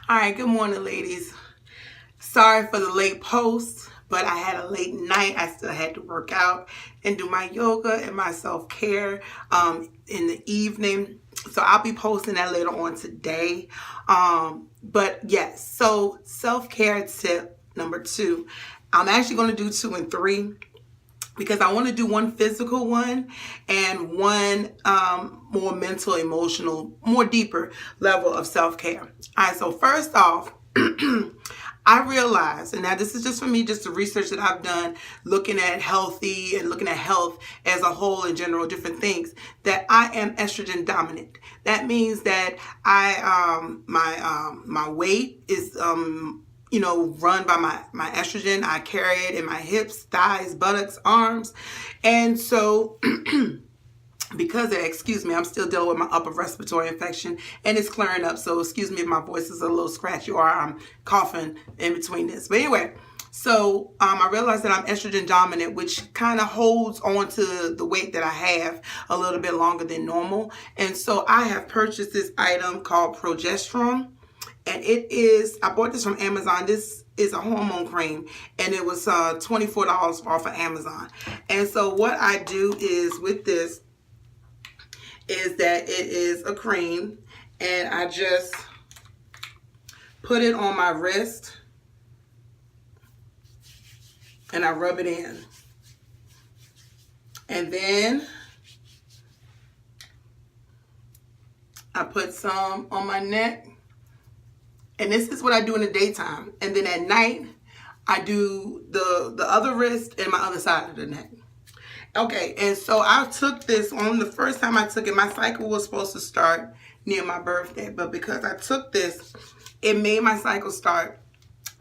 All right, good morning, ladies. Sorry for the late post, but I had a late night. I still had to work out and do my yoga and my self care in the evening. So I'll be posting that later on today. But yes, so self care tip number two. I'm actually going to do two and three because I want to do one physical one and one more mental, emotional, more deeper level of self-care. All right, so first off, I realized, and now this is just for me, just the research that I've done, looking at healthy and looking at health as a whole in general, different things, that I am estrogen dominant. That means that my weight is run by my estrogen. I carry it in my hips, thighs, buttocks, arms. And so because of, excuse me, I'm still dealing with my upper respiratory infection and it's clearing up. So excuse me if my voice is a little scratchy or I'm coughing in between this. But anyway, so I realized that I'm estrogen dominant, which kind of holds on to the weight that I have a little bit longer than normal. And so I have purchased this item called progesterone. And I bought this from Amazon. This is a hormone cream, and it was $24 off of Amazon. And so what I do is with this is that it is a cream, and I just put it on my wrist, and I rub it in. And then I put some on my neck. And this is what I do in the daytime. And then at night, I do the other wrist and my other side of the neck. Okay, and so I took this on the first time I took it. My cycle was supposed to start near my birthday. But because I took this, it made my cycle start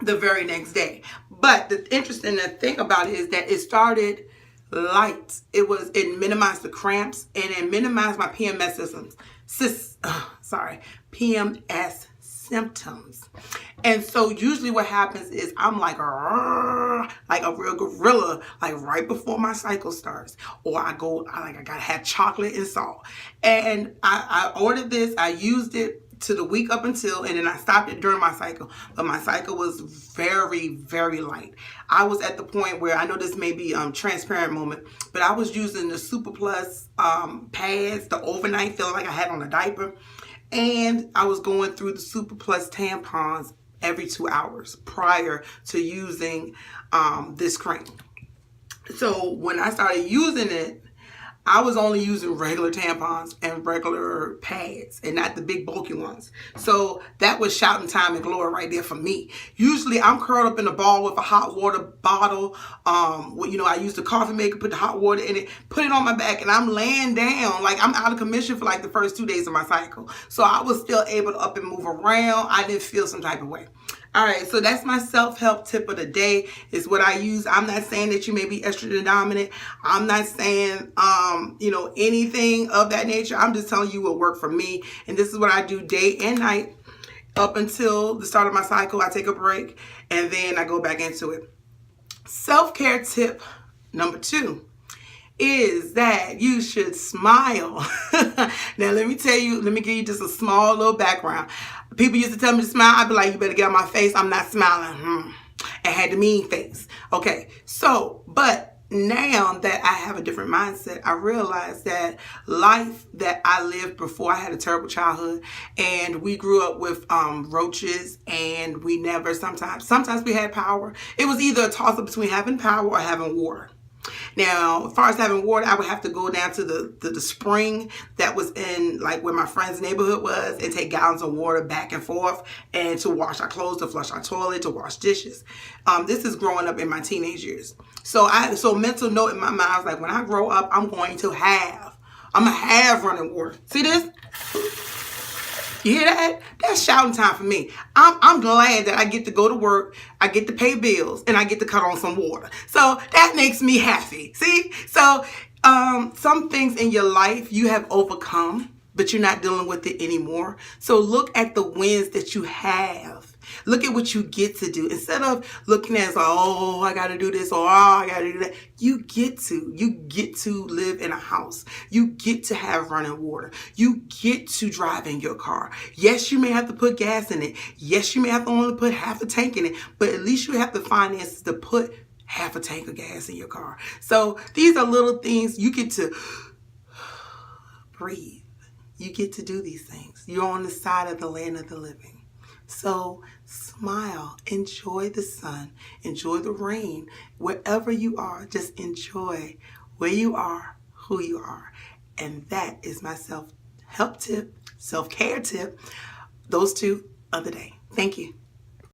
the very next day. But the interesting thing about it is that it started light. It minimized the cramps and it minimized my PMS PMS symptoms. And so usually what happens is I'm like a real gorilla, like right before my cycle starts, or I gotta have chocolate and salt. And I ordered this, I used it to the week up until, and then I stopped it during my cycle. But my cycle was very, very light. I was at the point where, I know this may be transparent moment, but I was using the Super Plus pads, the overnight, feeling like I had on a diaper. And I was going through the Super Plus tampons every 2 hours prior to using this cream. So when I started using it, I was only using regular tampons and regular pads and not the big bulky ones. So that was shouting time and glory right there for me. Usually I'm curled up in a ball with a hot water bottle. I use the coffee maker, put the hot water in it, put it on my back, and I'm laying down like I'm out of commission for like the first 2 days of my cycle. So I was still able to up and move around. I didn't feel some type of way. All right, so that's my self-help tip of the day, is what I use. I'm not saying that you may be estrogen dominant. I'm not saying, anything of that nature. I'm just telling you what worked for me. And this is what I do day and night up until the start of my cycle. I take a break and then I go back into it. Self-care tip number two is that you should smile. Now, let me give you just a small little background. People used to tell me to smile. I'd be like, you better get on my face. I'm not smiling. I had the mean face. Okay, but now that I have a different mindset, I realize that life that I lived before, I had a terrible childhood, and we grew up with roaches, and we never, sometimes we had power. It was either a toss-up between having power or having water. Now, as far as having water, I would have to go down to the spring that was in like where my friend's neighborhood was and take gallons of water back and forth and to wash our clothes, to flush our toilet, to wash dishes. This is growing up in my teenage years. So mental note in my mind, I was like, when I grow up, I'm going to have running water. See this? You hear that? That's shouting time for me. I'm glad that I get to go to work, I get to pay bills, and I get to cut on some water. So that makes me happy. See? So some things in your life you have overcome, but you're not dealing with it anymore. So look at the wins that you have Look at what you get to do. Instead of looking at, oh, I got to do this, or oh, I got to do that. You get to live in a house. You get to have running water. You get to drive in your car. Yes, you may have to put gas in it. Yes, you may have to only put half a tank in it, but at least you have the finances to put half a tank of gas in your car. So these are little things you get to breathe. You get to do these things. You're on the side of the land of the living. So smile, enjoy the sun, enjoy the rain. Wherever you are, just enjoy where you are, who you are. And that is my self-help tip, self-care tip, those two of the day. Thank you.